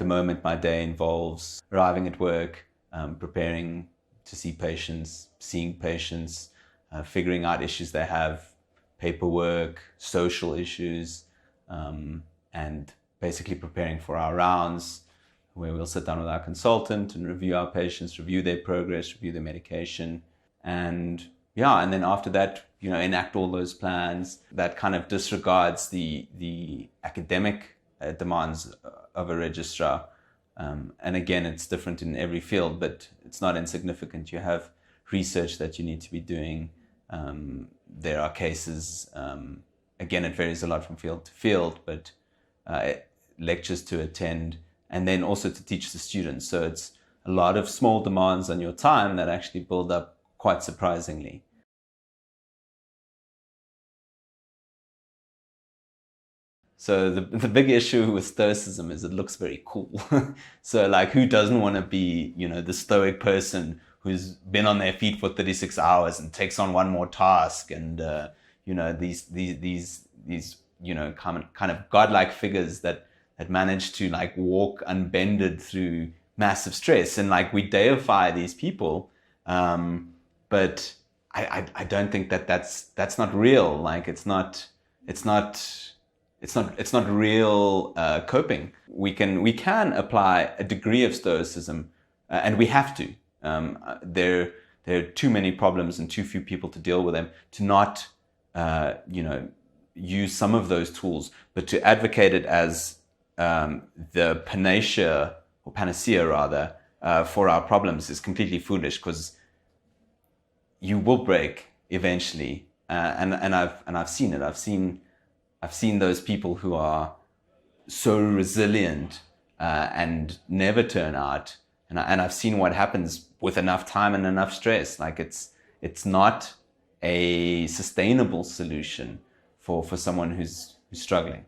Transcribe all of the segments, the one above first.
moment, my day involves arriving at work, preparing to see patients, seeing patients, figuring out issues they have, paperwork, social issues, and basically preparing for our rounds, where we'll sit down with our consultant and review our patients, review their progress, review their medication, and then after that, enact all those plans. That kind of disregards the academic demands of a registrar. And again, it's different in every field, but it's not insignificant. You have research that you need to be doing. There are cases, again, it varies a lot from field to field, but lectures to attend, and then also to teach the students. So it's a lot of small demands on your time that actually build up quite surprisingly. So the big issue with stoicism is it looks very cool. So like, who doesn't want to be, the stoic person who's been on their feet for 36 hours and takes on one more task, and these kind of godlike figures that manage to like walk unbended through massive stress, and like we deify these people, but I don't think that's not real. Like it's not real coping. We can apply a degree of stoicism, and we have to. There are too many problems and too few people to deal with them to not use some of those tools, but to advocate it as the panacea rather, for our problems is completely foolish, because you will break eventually, and I've seen it. I've seen those people who are so resilient and never turn out, and I've seen what happens with enough time and enough stress. Like it's not a sustainable solution for someone who's struggling.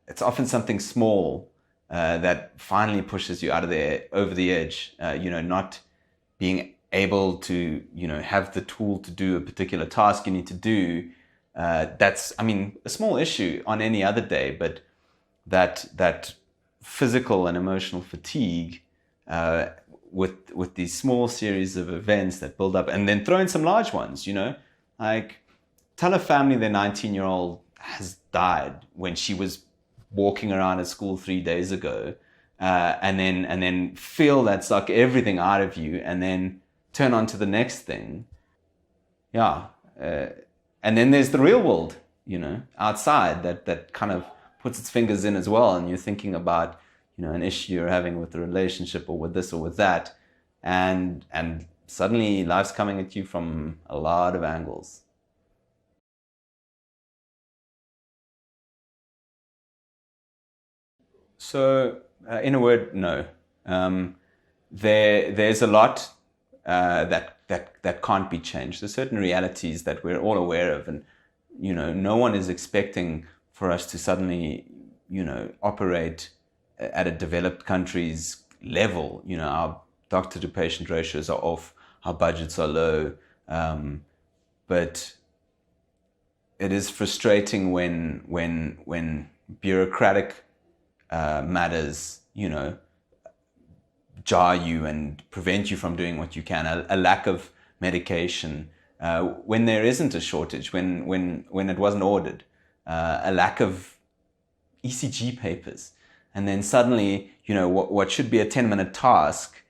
It's often something small that finally pushes you over the edge. Not being able to, have the tool to do a particular task you need to do. That's, a small issue on any other day, but that physical and emotional fatigue with these small series of events that build up, and then throw in some large ones, like tell a family their 19-year-old has died when she was walking around at school 3 days ago, and then feel that suck everything out of you, and then turn on to the next thing. And then there's the real world, outside that kind of puts its fingers in as well, and you're thinking about, an issue you're having with the relationship, or with this or with that, and suddenly life's coming at you from a lot of angles. So, in a word, no. There's a lot that can't be changed. There's certain realities that we're all aware of, and no one is expecting for us to suddenly operate at a developed country's level. Our doctor to patient ratios are off, our budgets are low, but it is frustrating when bureaucratic matters, jar you and prevent you from doing what you can. A lack of medication when there isn't a shortage, when it wasn't ordered, a lack of ECG papers, and then suddenly, what should be a 10-minute task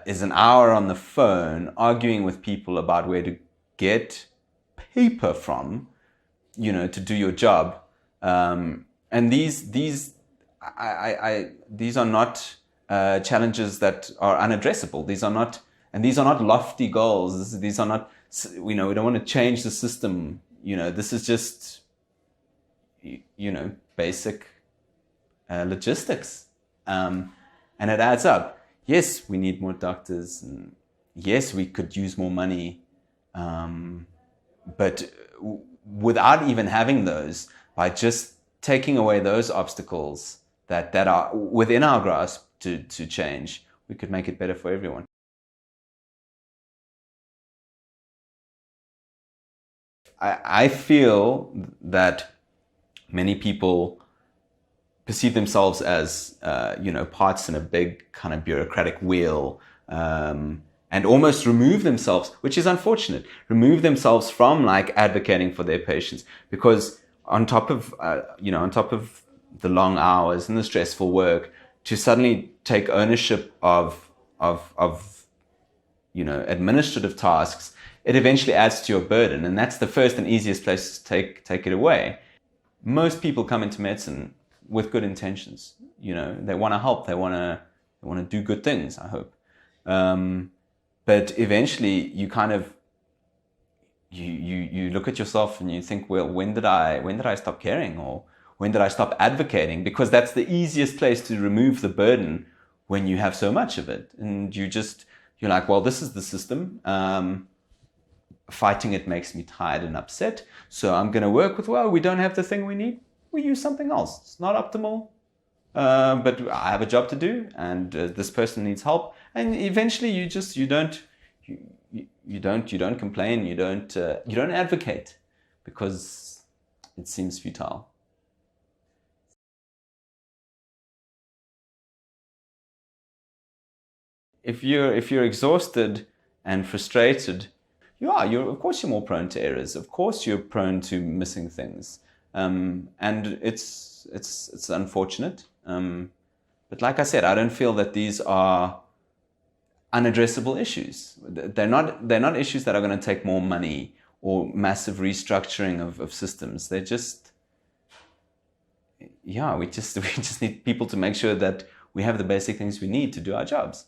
is an hour on the phone arguing with people about where to get paper from, to do your job. And these are not challenges that are unaddressable. These are not lofty goals. These are not, we don't want to change the system. This is just, basic logistics. And it adds up. Yes, we need more doctors, and yes, we could use more money. But without even having those, by just taking away those obstacles that are within our grasp to change, we could make it better for everyone. I feel that many people perceive themselves as, parts in a big kind of bureaucratic wheel, and almost remove themselves, which is unfortunate, remove themselves from like advocating for their patients, because on top of the long hours and the stressful work, to suddenly take ownership of administrative tasks, it eventually adds to your burden, and that's the first and easiest place to take it away. Most people come into medicine with good intentions. They want to help, they want to do good things, I hope. But eventually you kind of you look at yourself and you think, well, when did I stop caring, or when did I stop advocating? Because that's the easiest place to remove the burden when you have so much of it, and you're like, well, this is the system. Fighting it makes me tired and upset, so I'm going to work with, well, we don't have the thing we need, we use something else. It's not optimal, but I have a job to do, and this person needs help. And eventually you don't complain, you don't advocate, because it seems futile. If you're exhausted and frustrated, of course you're more prone to errors. Of course you're prone to missing things, and it's unfortunate. But like I said, I don't feel that these are unaddressable issues. They're not issues that are going to take more money or massive restructuring of systems. They're just, we just need people to make sure that we have the basic things we need to do our jobs.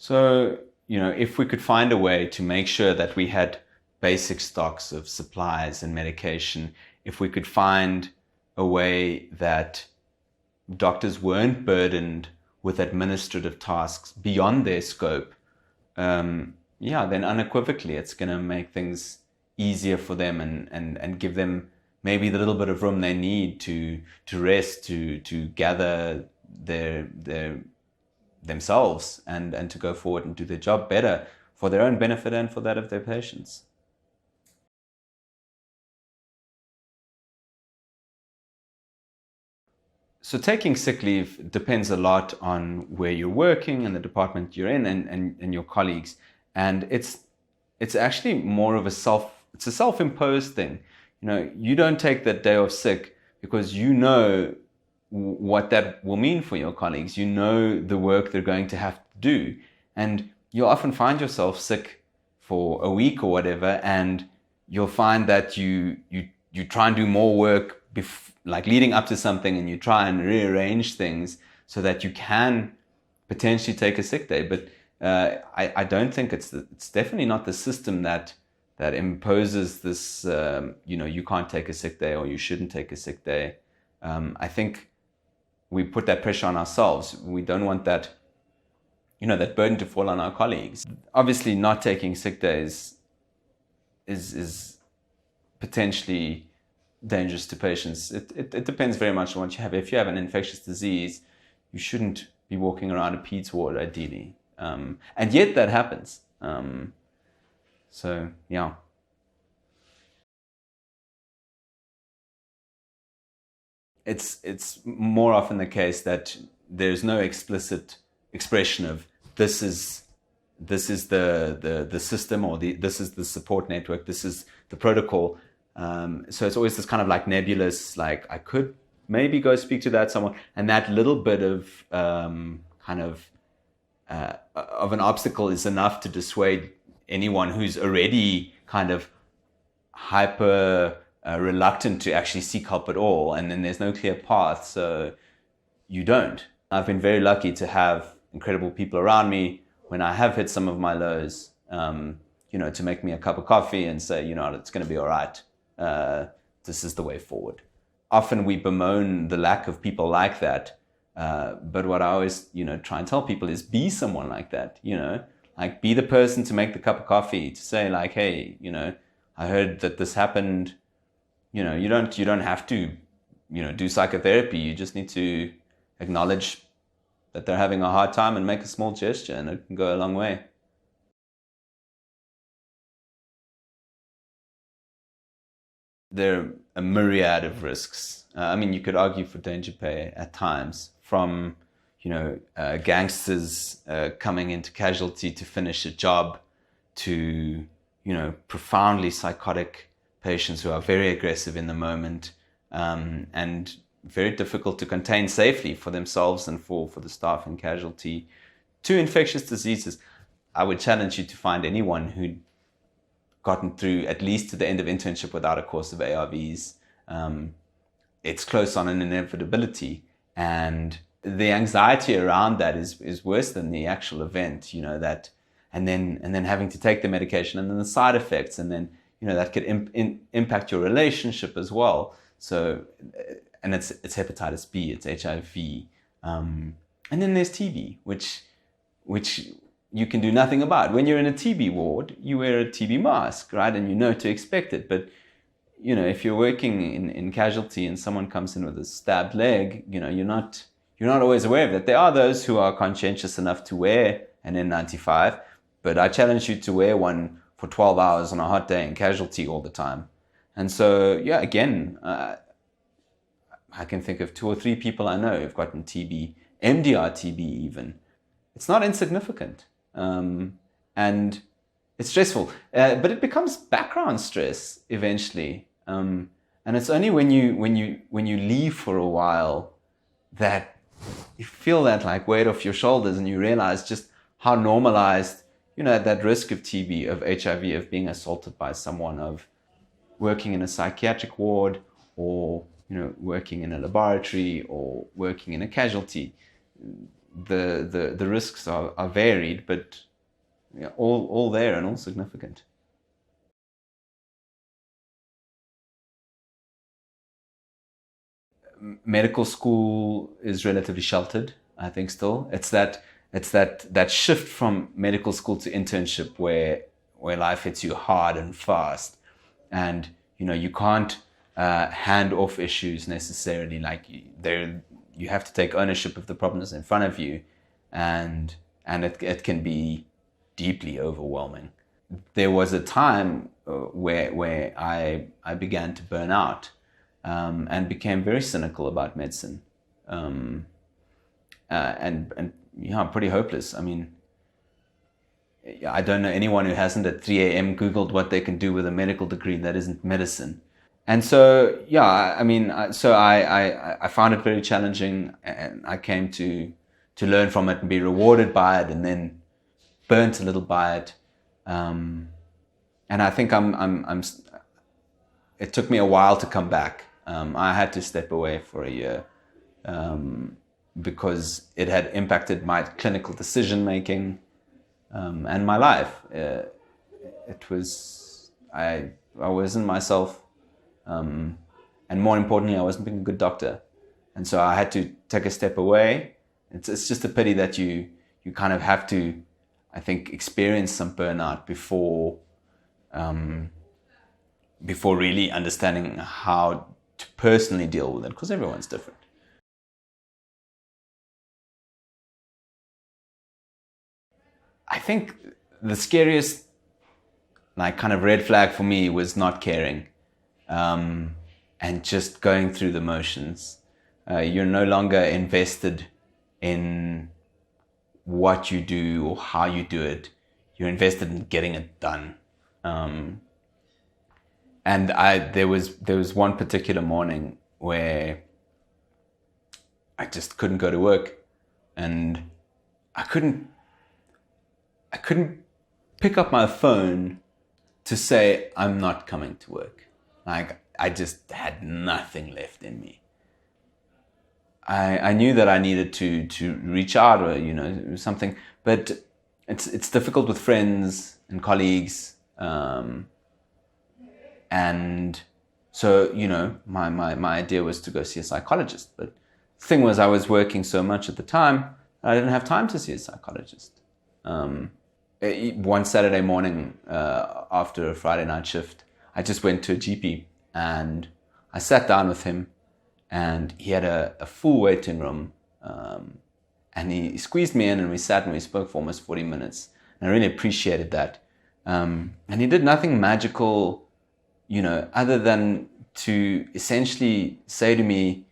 So, if we could find a way to make sure that we had basic stocks of supplies and medication, if we could find a way that doctors weren't burdened with administrative tasks beyond their scope, then unequivocally it's going to make things easier for them, and give them maybe the little bit of room they need to rest, to gather themselves, and to go forward and do their job better for their own benefit and for that of their patients. So taking sick leave depends a lot on where you're working and the department you're in, and your colleagues. And it's actually more of a self-imposed thing. You don't take that day off sick because you know what that will mean for your colleagues. You know the work they're going to have to do. And you'll often find yourself sick for a week or whatever, and you'll find that you try and do more work like leading up to something, and you try and rearrange things so that you can potentially take a sick day. But I don't think it's definitely not the system that imposes this, you can't take a sick day or you shouldn't take a sick day. I think we put that pressure on ourselves. We don't want that, that burden to fall on our colleagues. Obviously, not taking sick days is potentially dangerous to patients. It depends very much on what you have. If you have an infectious disease, you shouldn't be walking around a peds ward, ideally. And yet that happens. So, yeah. It's more often the case that there's no explicit expression of this is the system, or this is the support network, this is the protocol. So it's always this kind of like nebulous, like I could maybe go speak to that someone, and that little bit of of an obstacle is enough to dissuade anyone who's already kind of hyper reluctant to actually seek help at all. And then there's no clear path, so you don't. I've been very lucky to have incredible people around me when I have hit some of my lows, to make me a cup of coffee and say, it's going to be all right. This is the way forward. Often we bemoan the lack of people like that. But what I always, try and tell people is be someone like that, like be the person to make the cup of coffee, to say like, hey, I heard that this happened. You don't have to, do psychotherapy. You just need to acknowledge that they're having a hard time and make a small gesture, and it can go a long way. There are a myriad of risks. I mean, you could argue for danger pay at times, from gangsters coming into casualty to finish a job, to profoundly psychotic patients who are very aggressive in the moment, and very difficult to contain safely for themselves and for the staff in casualty, to infectious diseases. I would challenge you to find anyone who'd gotten through at least to the end of internship without a course of ARVs. It's close on an inevitability, and the anxiety around that is worse than the actual event. That, and then having to take the medication, and then the side effects, and then that could impact your relationship as well. So, and it's hepatitis B, it's HIV, and then there's TB, which you can do nothing about. When you're in a TB ward, you wear a TB mask, right? And you know to expect it. But, if you're working in casualty and someone comes in with a stabbed leg, you're not always aware of that. There are those who are conscientious enough to wear an N95, but I challenge you to wear one for 12 hours on a hot day in casualty all the time. And so, again, I can think of 2 or 3 people I know who've gotten TB, MDR TB even. It's not insignificant. And it's stressful, but it becomes background stress eventually. And it's only when you leave for a while that you feel that like weight off your shoulders, and you realize just how normalized, that risk of TB, of HIV, of being assaulted by someone, of working in a psychiatric ward, or working in a laboratory, or working in a casualty. The risks are varied, but all there and all significant. Medical school is relatively sheltered, I think. Still, it's that shift from medical school to internship where life hits you hard and fast, and you can't hand off issues necessarily. Like you have to take ownership of the problems in front of you, and it can be deeply overwhelming. There was a time where I began to burn out, and became very cynical about medicine, and pretty hopeless. I mean, I don't know anyone who hasn't at 3 a.m. Googled what they can do with a medical degree that isn't medicine. And so, I found it very challenging, and I came to learn from it and be rewarded by it, and then burnt a little by it. And I think it took me a while to come back. I had to step away for a year, because it had impacted my clinical decision making, and my life. I wasn't myself. And more importantly, I wasn't being a good doctor. And so I had to take a step away. It's just a pity that you kind of have to, I think, experience some burnout before really understanding how to personally deal with it, because everyone's different. I think the scariest kind of red flag for me was not caring. And just going through the motions. You're no longer invested in what you do or how you do it. You're invested in getting it done. And there was one particular morning where I just couldn't go to work, and I couldn't pick up my phone to say I'm not coming to work. Like, I just had nothing left in me. I knew that I needed to reach out, or something, but it's difficult with friends and colleagues, and so my idea was to go see a psychologist. But the thing was, I was working so much at the time, I didn't have time to see a psychologist. One Saturday morning, after a Friday night shift, I just went to a GP, and I sat down with him, and he had a full waiting room, And he squeezed me in, and we sat and we spoke for almost 40 minutes. And I really appreciated that. And he did nothing magical, other than to essentially say to me,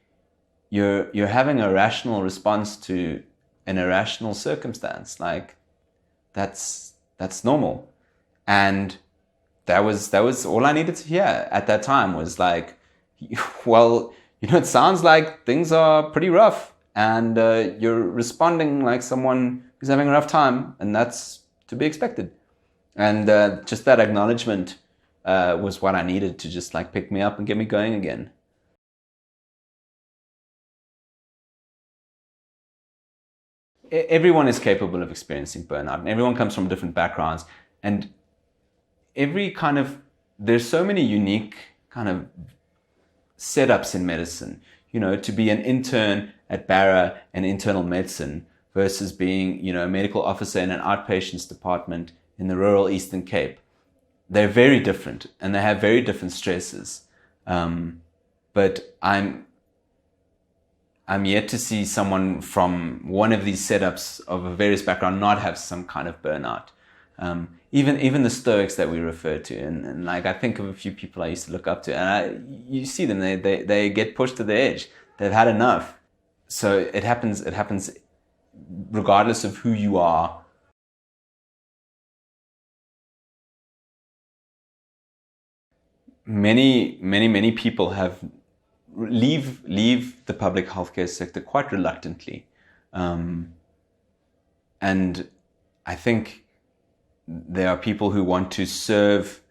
you're having a rational response to an irrational circumstance. Like, that's normal. And that was all I needed to hear at that time, was like, well, it sounds like things are pretty rough, and you're responding like someone who's having a rough time, and that's to be expected. And just that acknowledgement was what I needed to just like pick me up and get me going again. Everyone is capable of experiencing burnout, and everyone comes from different backgrounds, and there's so many unique kind of setups in medicine, to be an intern at Barra and internal medicine versus being, a medical officer in an outpatients department in the rural Eastern Cape. They're very different, and they have very different stresses. But I'm yet to see someone from one of these setups of a various background not have some kind of burnout. Even the Stoics that we refer to, and like I think of a few people I used to look up to, and you see them, they get pushed to the edge. They've had enough. So it happens regardless of who you are. Many people leave the public healthcare sector quite reluctantly, and I think there are people who want to serve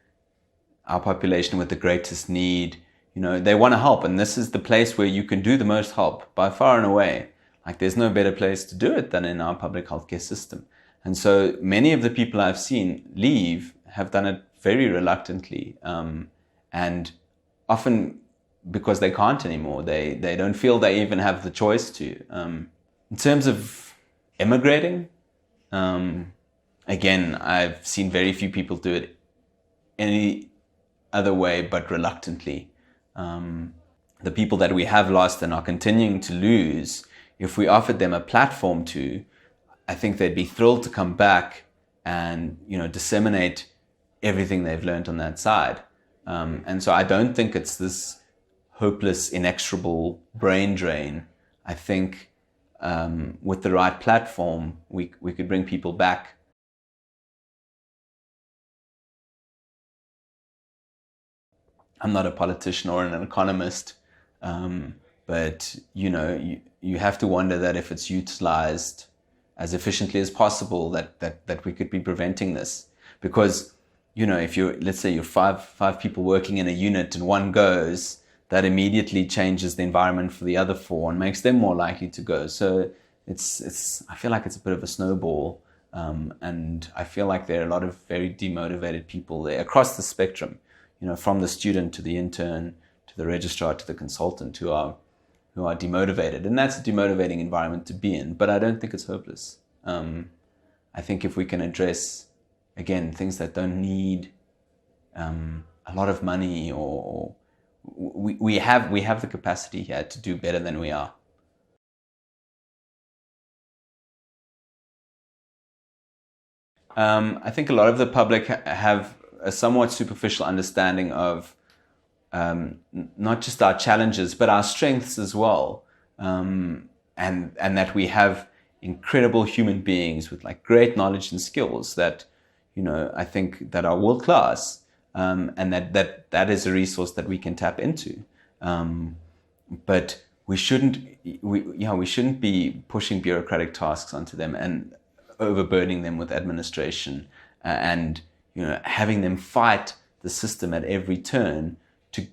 our population with the greatest need. They want to help, and this is the place where you can do the most help by far and away. Like, there's no better place to do it than in our public healthcare system. And so many of the people I've seen leave have done it very reluctantly, and often because they can't anymore. They don't feel they even have the choice to. In terms of immigrating, again, I've seen very few people do it any other way but reluctantly. The people that we have lost and are continuing to lose, if we offered them a platform I think they'd be thrilled to come back and disseminate everything they've learned on that side. And so I don't think it's this hopeless, inexorable brain drain. I think with the right platform, we could bring people back. I'm not a politician or an economist, but you have to wonder that if it's utilized as efficiently as possible, that we could be preventing this. Because if let's say you're five people working in a unit and one goes, that immediately changes the environment for the other four and makes them more likely to go. So I feel like it's a bit of a snowball, and I feel like there are a lot of very demotivated people there across the spectrum. From the student to the intern to the registrar to the consultant who are demotivated, and that's a demotivating environment to be in. But I don't think it's hopeless. I think if we can address, again, things that don't need a lot of money, or we have the capacity here to do better than we are. I think a lot of the public have a somewhat superficial understanding of not just our challenges, but our strengths as well, and that we have incredible human beings with like great knowledge and skills that I think that are world class, and that is a resource that we can tap into. But we shouldn't be pushing bureaucratic tasks onto them and overburdening them with administration, and having them fight the system at every turn to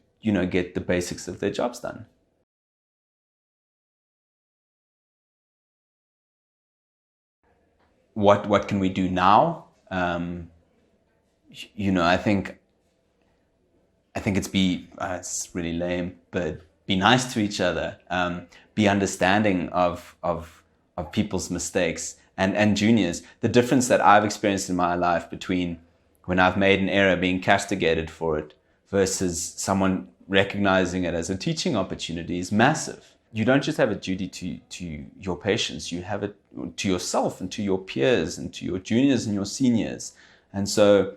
get the basics of their jobs done. What can we do now? I think it's really lame, but be nice to each other, be understanding of people's mistakes and juniors. The difference that I've experienced in my life between when I've made an error being castigated for it versus someone recognizing it as a teaching opportunity is massive. you don't just have a duty to your patients, you have it to yourself and to your peers and to your juniors and your seniors. And so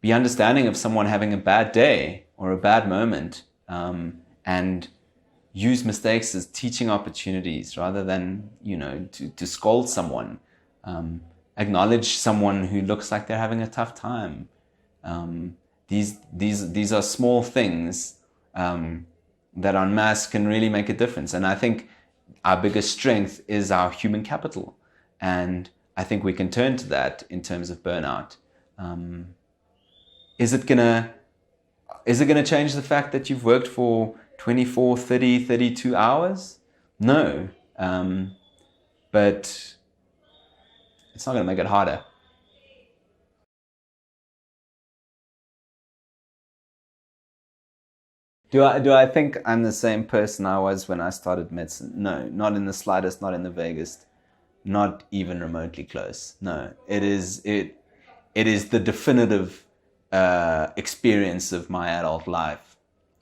be understanding of someone having a bad day or a bad moment, and use mistakes as teaching opportunities rather than, to scold someone. Acknowledge someone who looks like they're having a tough time. These are small things that en masse can really make a difference. And I think our biggest strength is our human capital. And I think we can turn to that in terms of burnout. Is it gonna change the fact that you've worked for 24, 30, 32 hours? No. But it's not going to make it harder. Do I think I'm the same person I was when I started medicine? No, not in the slightest, not in the vaguest, not even remotely close. No, it is the definitive experience of my adult life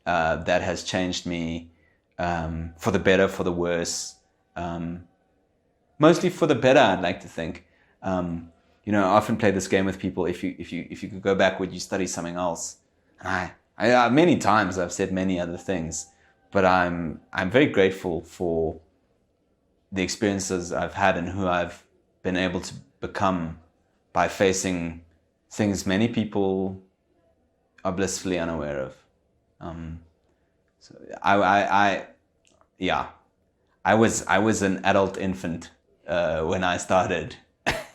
that has changed me for the better, for the worse. Mostly for the better, I'd like to think. I often play this game with people. If you could go back, would you study something else? And I many times I've said many other things, but I'm very grateful for the experiences I've had and who I've been able to become by facing things many people are blissfully unaware of. So I was an adult infant when I started,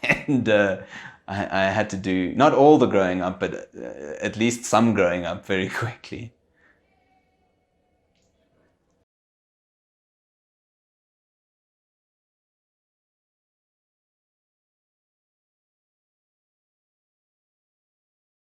and I had to do not all the growing up, but at least some growing up very quickly.